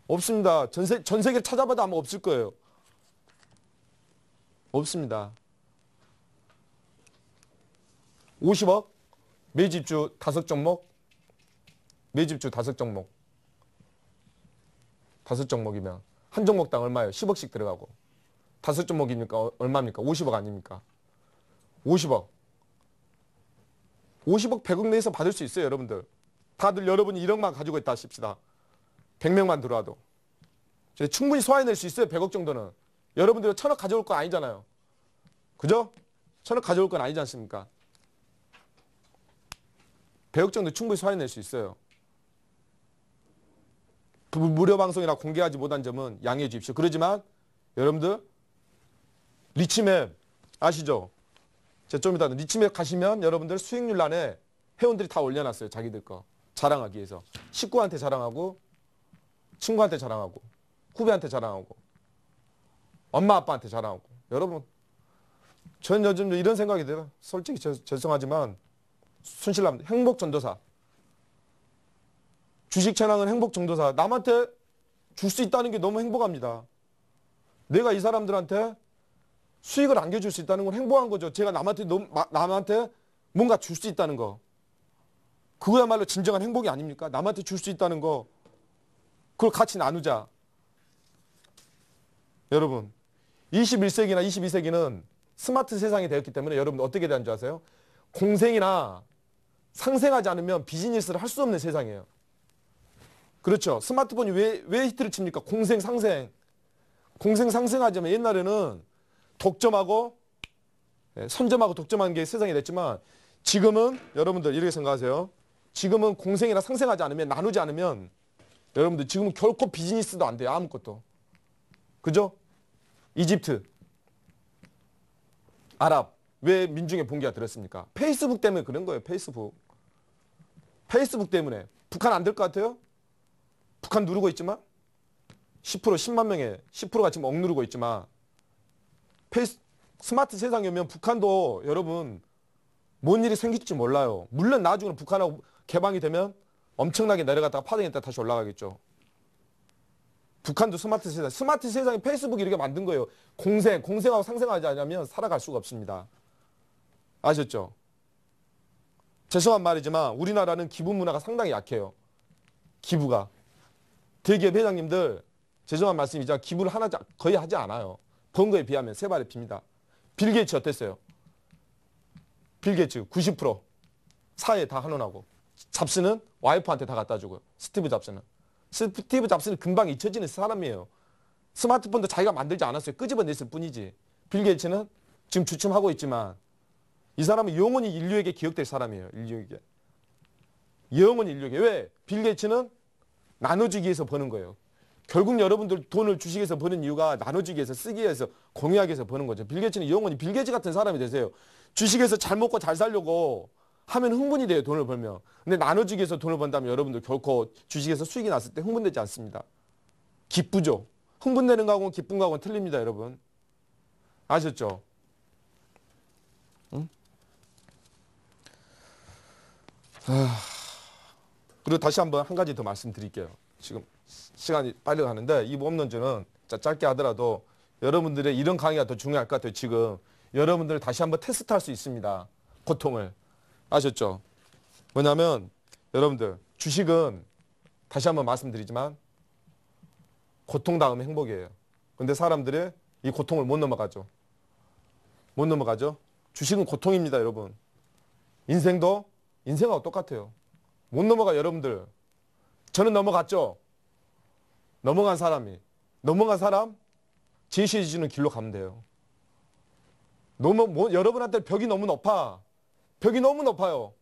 [SPEAKER 1] 없습니다. 전 세계를 찾아봐도 아마 없을 거예요. 없습니다. 50억 매집주 5종목 매집주 5종목 5종목이면 한 종목당 얼마예요? 10억씩 들어가고 5종목이니까 얼마입니까? 50억 아닙니까? 50억 100억 내에서 받을 수 있어요. 여러분들 다들 여러분이 1억만 가지고 있다 하십시다. 100명만 들어와도 충분히 소화해낼 수 있어요. 100억 정도는. 여러분들 1000억 가져올 건 아니잖아요. 그죠? 1000억 가져올 건 아니지 않습니까? 100억 정도 충분히 소화해낼 수 있어요. 무료 방송이나 공개하지 못한 점은 양해해 주십시오. 그러지만 여러분들 리치맵 아시죠? 제가 좀 이따 리치맵 가시면 여러분들 수익률란에 회원들이 다 올려놨어요. 자기들 거 자랑하기 위해서. 식구한테 자랑하고 친구한테 자랑하고 후배한테 자랑하고 엄마 아빠한테 자랑하고. 여러분 전 요즘 이런 생각이 들어요. 솔직히 죄송하지만 순실납니다. 행복전도사. 주식천왕은 행복전도사. 남한테 줄 수 있다는 게 너무 행복합니다. 내가 이 사람들한테 수익을 안겨줄 수 있다는 건 행복한 거죠. 제가 남한테 뭔가 줄 수 있다는 거. 그거야말로 진정한 행복이 아닙니까? 남한테 줄 수 있다는 거. 그걸 같이 나누자. 여러분 21세기나 22세기는 스마트 세상이 되었기 때문에 여러분 어떻게 되는 줄 아세요? 공생이나 상생하지 않으면 비즈니스를 할 수 없는 세상이에요. 그렇죠. 스마트폰이 왜 히트를 칩니까? 공생, 상생. 공생, 상생하자면 옛날에는 독점하고 선점하고 독점하는 게 세상이 됐지만 지금은 여러분들 이렇게 생각하세요. 지금은 공생이나 상생하지 않으면 나누지 않으면 여러분들 지금은 결코 비즈니스도 안 돼요. 아무것도. 그죠? 이집트, 아랍. 왜 민중의 봉기가 들었습니까? 페이스북 때문에 그런 거예요. 페이스북. 페이스북 때문에. 북한 안 될 것 같아요? 북한 누르고 있지만 10% 10만 명의 10%가 지금 억누르고 있지만 스마트 세상이 오면 북한도 여러분 뭔 일이 생길지 몰라요. 물론 나중에는 북한하고 개방이 되면 엄청나게 내려갔다가 파동했다가 다시 올라가겠죠. 북한도 스마트 세상. 스마트 세상이 페이스북이 이렇게 만든 거예요. 공생하고 상생하지 않으면 살아갈 수가 없습니다. 아셨죠? 죄송한 말이지만 우리나라는 기부 문화가 상당히 약해요. 기부가. 대기업 회장님들 죄송한 말씀이지만 기부를 거의 하지 않아요. 번 거에 비하면 세 발에 핍니다. 빌 게이츠 어땠어요? 빌 게이츠 90% 사회에 다 환원하고 잡스는 와이프한테 다 갖다 주고 스티브 잡스는 금방 잊혀지는 사람이에요. 스마트폰도 자기가 만들지 않았어요. 끄집어냈을 뿐이지. 빌 게이츠는 지금 주춤하고 있지만 이 사람은 영원히 인류에게 기억될 사람이에요. 인류에게. 영원히 인류에게. 왜? 빌 게이츠는 나눠주기 위해서 버는 거예요. 결국 여러분들 돈을 주식에서 버는 이유가 나눠주기 위해서 쓰기 위해서 공유하기 위해서 버는 거죠. 빌 게이츠는 영원히 빌 게이츠 같은 사람이 되세요. 주식에서 잘 먹고 잘 살려고 하면 흥분이 돼요. 돈을 벌면. 근데 나눠주기 위해서 돈을 번다면 여러분들 결코 주식에서 수익이 났을 때 흥분되지 않습니다. 기쁘죠. 흥분되는 거하고는 기쁜 거하고는 틀립니다. 여러분. 아셨죠? 응? 그리고 다시 한번 한 가지 더 말씀드릴게요. 지금 시간이 빨리 가는데 이 모험론주는 짧게 하더라도 여러분들의 이런 강의가 더 중요할 것 같아요. 지금 여러분들 다시 한번 테스트할 수 있습니다. 고통을. 아셨죠? 뭐냐면 여러분들 주식은 다시 한번 말씀드리지만 고통 다음에 행복이에요. 근데 사람들이 이 고통을 못 넘어가죠. 못 넘어가죠. 주식은 고통입니다, 여러분. 인생은 똑같아요. 못 넘어가, 여러분들. 저는 넘어갔죠. 넘어간 사람 제시해주는 길로 가면 돼요. 여러분한테 벽이 너무 높아. 벽이 너무 높아요.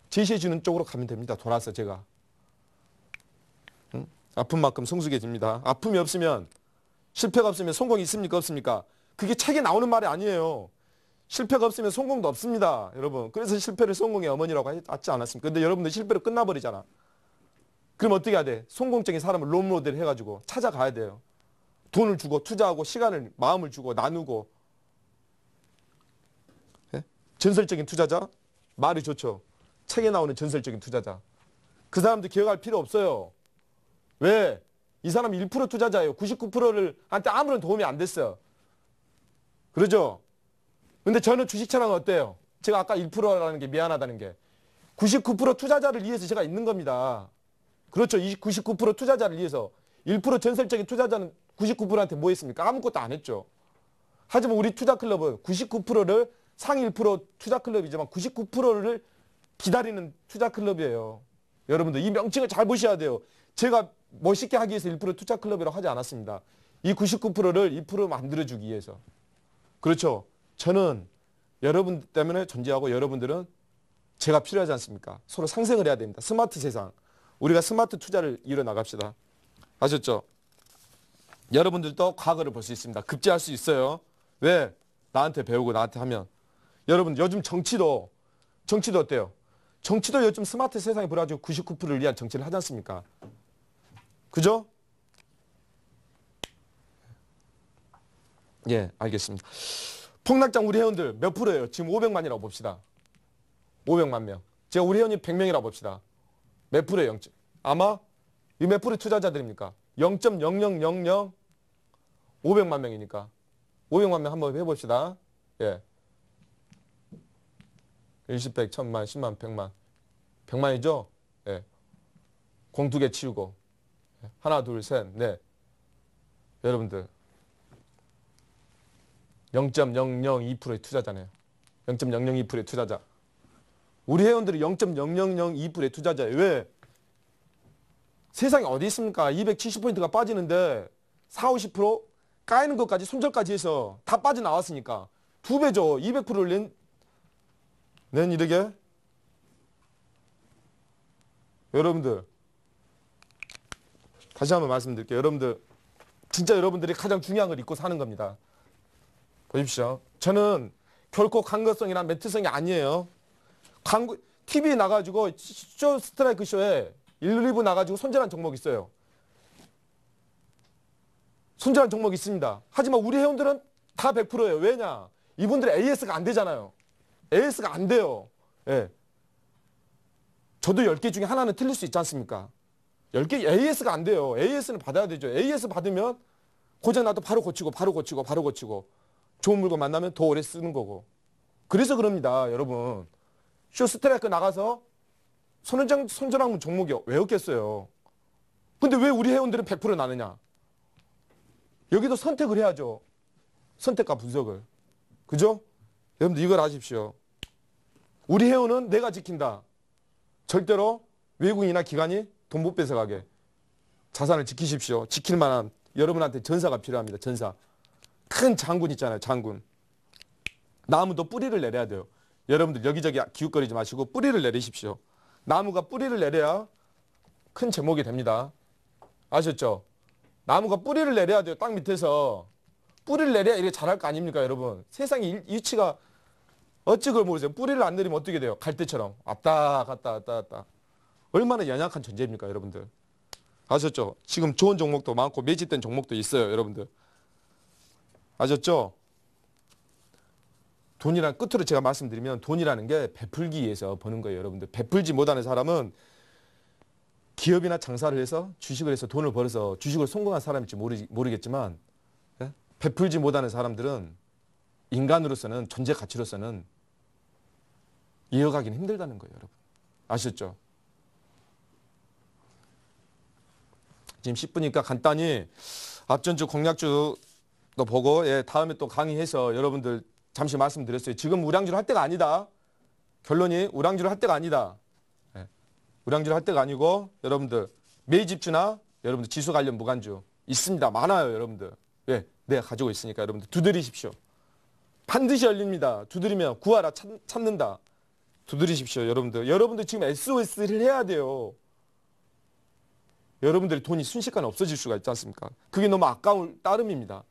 [SPEAKER 1] 제시해주는 쪽으로 가면 됩니다. 돌아서 제가. 응? 아픈 만큼 성숙해집니다. 아픔이 없으면, 실패가 없으면 성공이 있습니까? 없습니까? 그게 책에 나오는 말이 아니에요. 실패가 없으면 성공도 없습니다. 여러분. 그래서 실패를 성공의 어머니라고 하지 않았습니까? 근데 여러분들 실패로 끝나버리잖아. 그럼 어떻게 해야 돼? 성공적인 사람을 롤모델 해가지고 찾아가야 돼요. 돈을 주고 투자하고 시간을 마음을 주고 나누고. 예? 전설적인 투자자 말이 좋죠. 책에 나오는 전설적인 투자자. 그 사람들 기억할 필요 없어요. 왜? 이 사람 1% 투자자예요. 99%를 한테 아무런 도움이 안 됐어요. 그러죠? 근데 저는 주식처럼 어때요? 제가 아까 1%라는 게 미안하다는 게 99% 투자자를 위해서 제가 있는 겁니다. 그렇죠. 99% 투자자를 위해서 1% 전설적인 투자자는 99%한테 뭐 했습니까? 아무것도 안 했죠. 하지만 우리 투자클럽은 99%를 상위 1% 투자클럽이지만 99%를 기다리는 투자클럽이에요. 여러분들 이 명칭을 잘 보셔야 돼요. 제가 멋있게 하기 위해서 1% 투자클럽이라고 하지 않았습니다. 이 99%를 2% 만들어주기 위해서. 그렇죠. 저는 여러분 때문에 존재하고 여러분들은 제가 필요하지 않습니까? 서로 상생을 해야 됩니다. 스마트 세상. 우리가 스마트 투자를 이뤄나갑시다. 아셨죠? 여러분들도 과거를 볼 수 있습니다. 급제할 수 있어요. 왜? 나한테 배우고 나한테 하면. 여러분 요즘 정치도 어때요? 정치도 요즘 스마트 세상에 불어가지고 99%를 위한 정치를 하지 않습니까? 그죠? 예, 알겠습니다. 폭락장 우리 회원들 몇 프로예요? 지금 500만이라고 봅시다. 500만 명. 제가 우리 회원이 100명이라고 봅시다. 몇 프로예요? 0. 아마 이 몇 프로 투자자들입니까? 0.0000 500만 명이니까. 500만 명 한번 해봅시다. 예. 10, 100, 1000만, 10만, 100만. 100만이죠? 예. 공 2개 치우고. 하나, 둘, 셋, 넷. 여러분들. 0.002%의 투자자네요. 0.002%의 투자자. 우리 회원들이 0.0002%의 투자자예요. 왜? 세상에 어디 있습니까? 270포인트가 빠지는데 40, 50% 까이는 것까지 손절까지 해서 다 빠져나왔으니까 2배죠. 200%를 낸 이르게. 여러분들 다시 한번 말씀드릴게요. 여러분들 진짜 여러분들이 가장 중요한 걸 잊고 사는 겁니다. 보십시오. 저는 결코 강거성이나 매트성이 아니에요. TV에 나가지고 쇼 스트라이크 쇼에 1, 2부 나가지고 손절한 종목 있어요. 손절한 종목 있습니다. 하지만 우리 회원들은 다 100%예요. 왜냐? 이분들은 AS가 안 되잖아요. AS가 안 돼요. 예. 저도 10개 중에 하나는 틀릴 수 있지 않습니까? 10개 AS가 안 돼요. AS는 받아야 되죠. AS 받으면 고장나도 바로 고치고 바로 고치고 바로 고치고 좋은 물건 만나면 더 오래 쓰는 거고. 그래서 그럽니다. 여러분. 쇼스트라이크 나가서 손절한 종목이 왜 없겠어요. 근데 왜 우리 회원들은 100% 나느냐. 여기도 선택을 해야죠. 선택과 분석을. 그죠? 여러분들 이걸 아십시오. 우리 회원은 내가 지킨다. 절대로 외국인이나 기관이 돈 못 뺏어가게. 자산을 지키십시오. 지킬 만한 여러분한테 전사가 필요합니다. 전사. 큰 장군 있잖아요. 장군. 나무도 뿌리를 내려야 돼요. 여러분들 여기저기 기웃거리지 마시고 뿌리를 내리십시오. 나무가 뿌리를 내려야 큰 제목이 됩니다. 아셨죠? 나무가 뿌리를 내려야 돼요. 땅 밑에서. 뿌리를 내려야 이렇게 자랄 거 아닙니까, 여러분? 세상의 이치가 어찌 그걸 모르세요. 뿌리를 안 내리면 어떻게 돼요? 갈대처럼. 왔다 갔다 왔다 갔다. 얼마나 연약한 존재입니까, 여러분들? 아셨죠? 지금 좋은 종목도 많고 매집된 종목도 있어요, 여러분들. 아셨죠? 돈이란 끝으로 제가 말씀드리면 돈이라는 게 베풀기 위해서 버는 거예요, 여러분들. 베풀지 못하는 사람은 기업이나 장사를 해서 주식을 해서 돈을 벌어서 주식을 성공한 사람일지 모르겠지만 예? 베풀지 못하는 사람들은 인간으로서는 존재 가치로서는 이어가기는 힘들다는 거예요, 여러분. 아셨죠? 지금 10분이니까 간단히 앞전주 공략주 또 보고 예, 다음에 또 강의해서 여러분들 잠시 말씀드렸어요. 지금 우량주를 할 때가 아니다. 결론이 우량주를 할 때가 아니다. 예, 우량주를 할 때가 아니고 여러분들 매집주나 여러분들 지수 관련 무관주 있습니다. 많아요, 여러분들. 예, 내가 가지고 있으니까 여러분들 두드리십시오. 반드시 열립니다. 두드리면 구하라 찾는다. 두드리십시오, 여러분들. 여러분들 지금 SOS를 해야 돼요. 여러분들의 돈이 순식간에 없어질 수가 있지 않습니까? 그게 너무 아까울 따름입니다.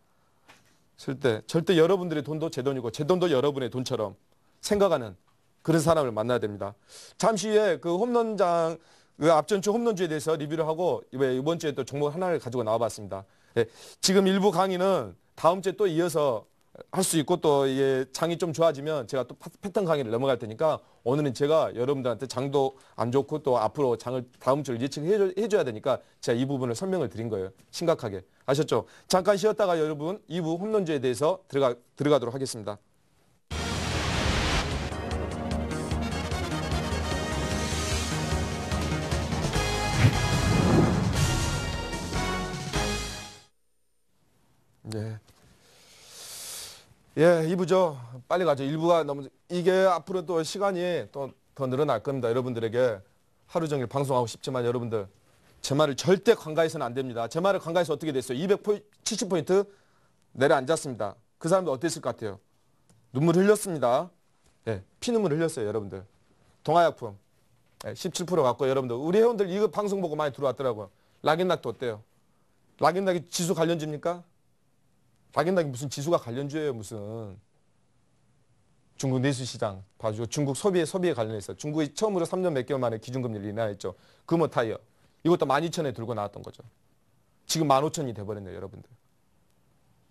[SPEAKER 1] 절대 여러분들의 돈도 제 돈이고 제 돈도 여러분의 돈처럼 생각하는 그런 사람을 만나야 됩니다. 잠시 후에 그 홈런장 그 앞전주 홈런주에 대해서 리뷰를 하고 이번 주에 또 종목 하나를 가지고 나와봤습니다. 예, 지금 일부 강의는 다음 주에 또 이어서 할 수 있고 또 예, 장이 좀 좋아지면 제가 또 패턴 강의를 넘어갈 테니까 오늘은 제가 여러분들한테 장도 안 좋고 또 앞으로 장을 다음 주를 예측해줘야 되니까 제가 이 부분을 설명을 드린 거예요. 심각하게. 아셨죠? 잠깐 쉬었다가 여러분 2부 홈런주에 대해서 들어가도록 하겠습니다. 네. 예, 2부죠. 빨리 가죠. 1부가 너무 이게 앞으로 또 시간이 또 더 늘어날 겁니다. 여러분들에게 하루 종일 방송하고 싶지만 여러분들 제 말을 절대 간과해서는 안 됩니다. 제 말을 간과해서 어떻게 됐어요? 270포인트 내려앉았습니다. 그 사람도 어땠을 것 같아요? 눈물 흘렸습니다. 예, 피눈물 흘렸어요, 여러분들. 동아약품 17% 갖고 여러분들 우리 회원들 이거 방송 보고 많이 들어왔더라고요. 락앤락도 어때요? 락앤락이 지수 관련주입니까? 락앤락이 무슨 지수가 관련주예요, 무슨. 중국 내수시장 봐주고 중국 소비에 관련해서 중국이 처음으로 3년 몇 개월 만에 기준금리를 인하했죠. 금호타이어 이것도 12,000에 들고 나왔던 거죠. 지금 15,000이 돼버렸네요, 여러분들.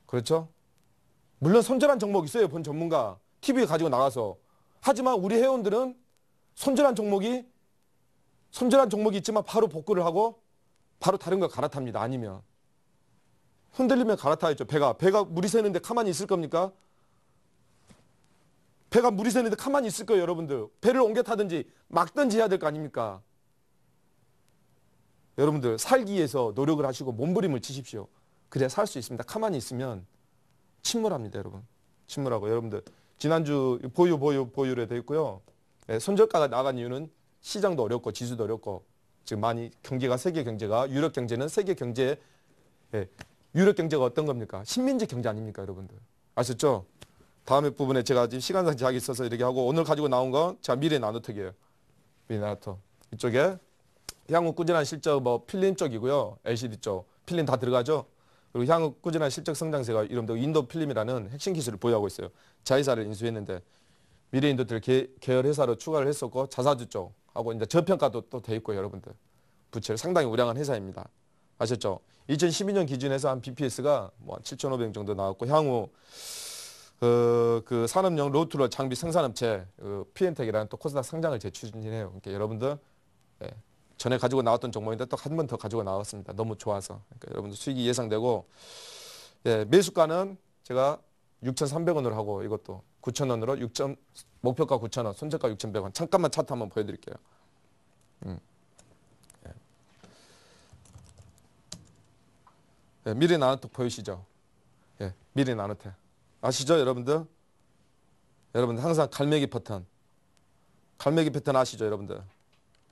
[SPEAKER 1] 그렇죠? 물론 손절한 종목 있어요, 본 전문가. TV에 가지고 나가서. 하지만 우리 회원들은 손절한 종목이 있지만 바로 복구를 하고 바로 다른 걸 갈아탑니다. 아니면. 흔들리면 갈아타야죠. 배가 물이 새는데 가만히 있을 겁니까? 배가 물이 새는데 가만히 있을 거예요, 여러분들. 배를 옮겨 타든지 막든지 해야 될 거 아닙니까? 여러분들 살기 위해서 노력을 하시고 몸부림을 치십시오. 그래야 살 수 있습니다. 가만히 있으면 침몰합니다, 여러분. 침몰하고 여러분들 지난주 보유로 되어 있고요. 네, 손절가가 나간 이유는 시장도 어렵고 지수도 어렵고 지금 많이 경제가 세계 경제가 유럽 경제는 세계 경제 유럽 경제가 어떤 겁니까? 식민지 경제 아닙니까, 여러분들? 아셨죠? 다음에 부분에 제가 지금 시간상 제약이 있어서 이렇게 하고 오늘 가지고 나온 건 제가 미래 나노텍이에요. 미래 나노텍. 이쪽에 향후 꾸준한 실적 필름 쪽이고요. LCD 쪽. 필름 다 들어가죠? 그리고 향후 꾸준한 실적 성장세가 이름도 인도 필름이라는 핵심 기술을 보유하고 있어요. 자회사를 인수했는데 미래 인도텔 계열 회사로 추가를 했었고 자사주 쪽하고 이제 저평가도 또 돼 있고 여러분들. 부채를 상당히 우량한 회사입니다. 아셨죠? 2012년 기준에서 한 BPS가 뭐 7,500 정도 나왔고 향후 그 산업용 로투러 장비 생산업체 PN텍이라는 또 코스닥 상장을 재추진해요. 그러니까 여러분들 전에 가지고 나왔던 종목인데 또 한 번 더 가지고 나왔습니다. 너무 좋아서. 그러니까 여러분들 수익이 예상되고 매수가는 제가 6,300원으로 하고 이것도 9,000원으로 목표가 9,000원, 손절가 6,100원. 잠깐만 차트 한번 보여드릴게요. 미래 나노텍 보이시죠? 미래 나노텍. 아시죠, 여러분들? 여러분들 항상 갈매기 패턴 아시죠, 여러분들?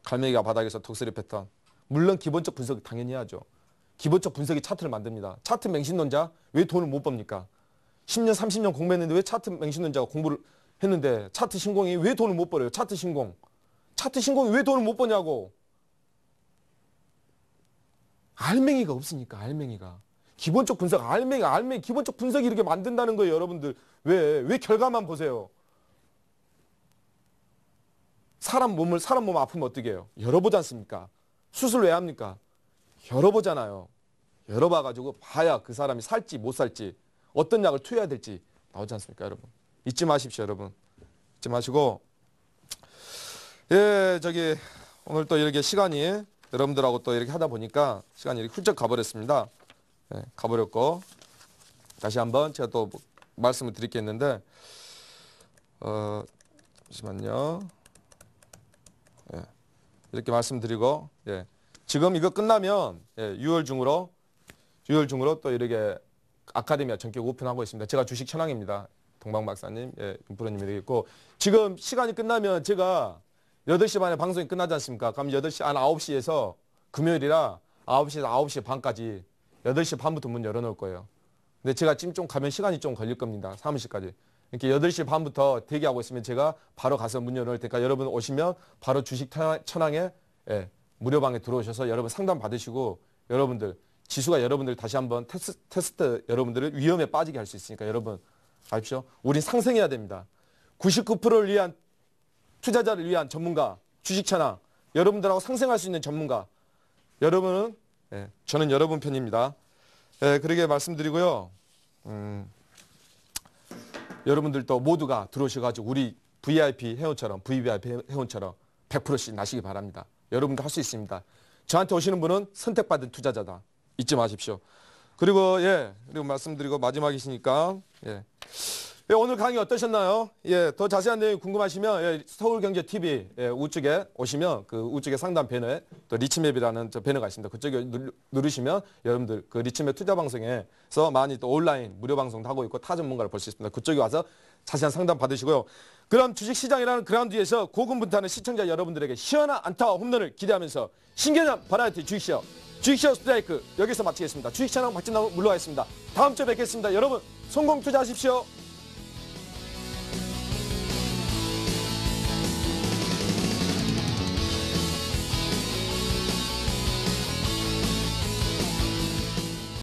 [SPEAKER 1] 갈매기가 바닥에서 독수리 패턴. 물론 기본적 분석 당연히 해야죠. 기본적 분석이 차트를 만듭니다. 차트 맹신론자 왜 돈을 못 법니까? 10년, 30년 공부했는데 왜 차트 맹신론자가 공부를 했는데 차트 신공이 왜 돈을 못 벌어요? 차트 신공이 왜 돈을 못 버냐고. 알맹이가 없으니까, 알맹이가. 기본적 분석, 알맹이 기본적 분석이 이렇게 만든다는 거예요, 여러분들. 왜 결과만 보세요. 사람 몸 아프면 어떻게 해요? 열어보지 않습니까? 수술 왜 합니까? 열어보잖아요. 열어봐가지고 봐야 그 사람이 살지 못 살지 어떤 약을 투여해야 될지 나오지 않습니까, 여러분? 잊지 마십시오, 여러분. 잊지 마시고 오늘 또 이렇게 시간이 여러분들하고 또 이렇게 하다 보니까 시간이 이렇게 훌쩍 가버렸습니다. 가버렸고 다시 한번 제가 또 말씀을 드릴 게 있는데 잠시만요. 이렇게 말씀드리고 지금 이거 끝나면 6월 중으로 또 이렇게 아카데미아 전격 오픈하고 있습니다. 제가 주식 천왕입니다. 동방 박사님, 예, 윤프로님이 되겠고 지금 시간이 끝나면 제가 8시 반에 방송이 끝나지 않습니까? 그럼 8시, 한 9시에서 금요일이라 9시에서 9시 반까지 8시 반부터 문 열어놓을 거예요. 근데 제가 지금 좀 가면 시간이 좀 걸릴 겁니다. 사무실까지. 이렇게 8시 반부터 대기하고 있으면 제가 바로 가서 문 열어놓을 테니까 여러분 오시면 바로 주식 천왕에 예, 무료방에 들어오셔서 여러분 상담 받으시고 여러분들 지수가 여러분들 다시 한번 테스트 여러분들을 위험에 빠지게 할 수 있으니까 여러분 아십시오. 우린 상생해야 됩니다. 99%를 위한 투자자를 위한 전문가 주식 천왕 여러분들하고 상생할 수 있는 전문가 여러분은 예, 저는 여러분 편입니다. 예, 그러게 말씀드리고요. 여러분들도 모두가 들어오셔가지고 우리 VVIP 회원처럼 100%씩 나시기 바랍니다. 여러분도 할 수 있습니다. 저한테 오시는 분은 선택받은 투자자다. 잊지 마십시오. 그리고 그리고 말씀드리고 마지막이시니까 예, 오늘 강의 어떠셨나요? 예, 더 자세한 내용 궁금하시면 예, 서울경제TV 예, 우측에 오시면 그 우측에 상단 배너에 또 리치맵이라는 저 배너가 있습니다. 그쪽에 누르시면 여러분들 그 리치맵 투자 방송에서 많이 또 온라인 무료 방송도 하고 있고 타 전문가를 볼 수 있습니다. 그쪽에 와서 자세한 상담 받으시고요. 그럼 주식시장이라는 그라운드에서 고군분투하는 시청자 여러분들에게 시원한 안타와 홈런을 기대하면서 신개념 버라이어티 주식시어 스트라이크 여기서 마치겠습니다. 주식시장 박진남 물러가겠습니다. 다음 주에 뵙겠습니다. 여러분 성공 투자하십시오.